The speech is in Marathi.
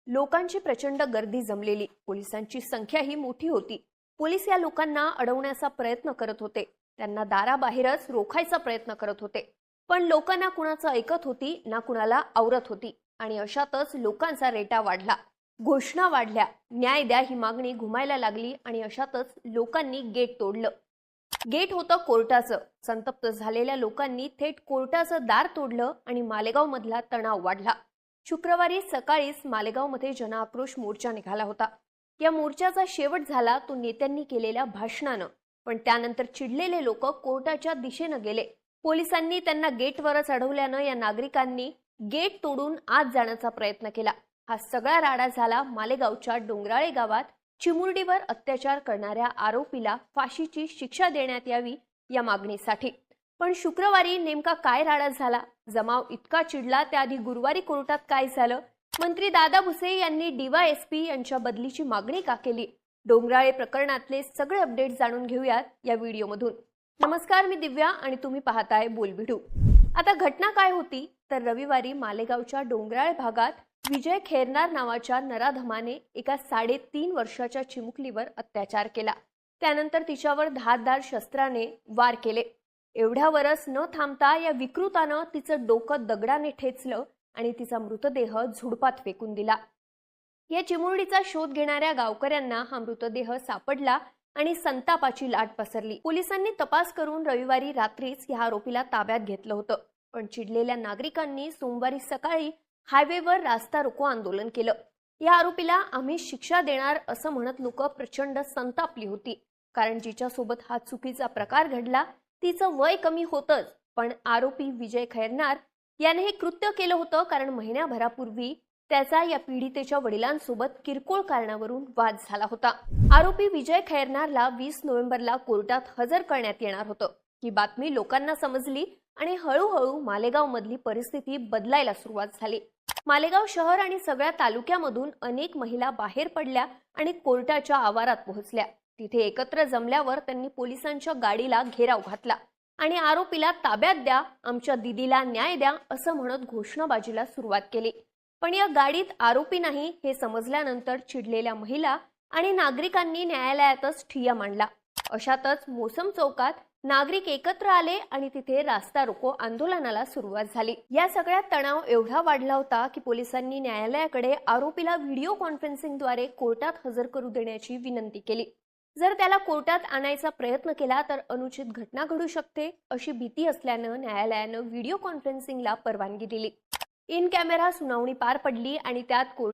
लोकांची प्रचंड गर्दी जमलेली, पोलिसांची संख्याही मोठी होती। पोलीस या लोकांना अडवण्याचा प्रयत्न करत होते, त्यांना दाराबाहेरच रोखायचा प्रयत्न करत होते। पण लोक ना कुणाचं ऐकत होती ना कुणाला आवरत होती आणि अशातच लोकांचा रेटा वाढला, घोषणा वाढल्या, न्याय द्या ही मागणी घुमायला लागली आणि अशातच लोकांनी गेट तोडलं। गेट होतं कोर्टाचं। संतप्त झालेल्या लोकांनी थेट कोर्टाचं दार तोडलं आणि मालेगाव मधला तणाव वाढला। शुक्रवारी सकाळीच मालेगावमध्ये जनआक्रोश मोर्चा निघाला होता। या मोर्चाचा शेवट झाला तो नेत्यांनी केलेल्या भाषणानं, पण त्यानंतर चिडलेले लोक कोर्टाच्या दिशेनं गेले। पोलिसांनी त्यांना गेटवरच अडवल्यानं या नागरिकांनी गेट तोडून आत जाण्याचा प्रयत्न केला। हा सगळा राडा झाला मालेगावच्या डोंगराळे गावात चिमुरडीवर अत्याचार करणाऱ्या आरोपीला फाशीची शिक्षा देण्यात यावी या मागणीसाठी। पण शुक्रवारी नेमका काय राडा झाला, जमाव इतका चिडला त्याआधी गुरुवारी कोर्टात काय झालं, मंत्री दादा भुसे यांनी डीवायएसपी यांच्या बदलीची मागणी का केली, डोंगराळे प्रकरणातले सगळे अपडेट जाणून घेऊयात या व्हिडिओमधून। नमस्कार, मी दिव्या आणि तुम्ही पाहताय बोलबिडू। आता घटना काय होती तर रविवारी मालेगावच्या डोंगराळे भागात विजय खैरनार नावाच्या नराधमाने एका 3.5 वर्षाच्या चिमुकलीवर अत्याचार केला। त्यानंतर तिच्यावर धारदार शस्त्राने वार केले। एवढ्यावरच न थांबता या विकृतानं तिचं डोकं दगडाने ठेचलं आणि तिचा मृतदेह झुडपात फेकून दिला। या चिमुरडीचा शोध घेणाऱ्या गावकऱ्यांना हा मृतदेह सापडला आणि संतापाची लाट पसरली। पोलिसांनी तपास करून रविवारी रात्रीच या आरोपीला ताब्यात घेतलं होतं, पण चिडलेल्या नागरिकांनी सोमवारी सकाळी हायवेवर रास्ता रोको आंदोलन केलं। या आरोपीला आम्ही शिक्षा देणार असं म्हणत लोक प्रचंड संतापली होती, कारण जिच्यासोबत हा चुकीचा प्रकार घडला तिचं वय कमी होतंच, पण आरोपी विजय खैरनार याने हे कृत्य केलं होतं कारण महिन्याभरापूर्वी त्याचा या पीडितेच्या वडिलांसोबत किरकोळ कारणावरून वाद झाला होता। आरोपी विजय खैरनारला 20 नोव्हेंबरला कोर्टात हजर करण्यात येणार होतं। ही बातमी लोकांना समजली आणि हळूहळू मालेगाव मधली परिस्थिती बदलायला सुरुवात झाली। मालेगाव शहर आणि सगळ्या तालुक्यामधून अनेक महिला बाहेर पडल्या आणि कोर्टाच्या आवारात पोहोचल्या। तिथे एकत्र जमल्यावर त्यांनी पोलिसांच्या गाडीला घेराव घातला आणि आरोपीला ताब्यात द्या, आमच्या दिदीला न्याय द्या असं म्हणत घोषणाबाजीला सुरुवात केली। पण या गाडीत आरोपी नाही हे समजल्यानंतर चिडलेल्या महिला आणि नागरिकांनी न्यायालयातच ठिय्या मांडला। अशातच मोसम चौकात नागरिक एकत्र आले आणि तिथे रास्ता रोको आंदोलनाला सुरुवात झाली। या सगळ्यात तणाव एवढा वाढला होता की पोलिसांनी न्यायालयाकडे आरोपीला व्हिडिओ कॉन्फरन्सिंगद्वारे कोर्टात हजर करू देण्याची विनंती केली। जर त्याला कोर्टात आणायचा प्रयत्न केला तर अनुचित घटना घडू शकते अशी भीती असल्यानं न्यायालयानं व्हिडिओ कॉन्फरन्सिंगला परवानगी दिली। इन कॅमेरा सुनावणी पार पडली आणि त्यात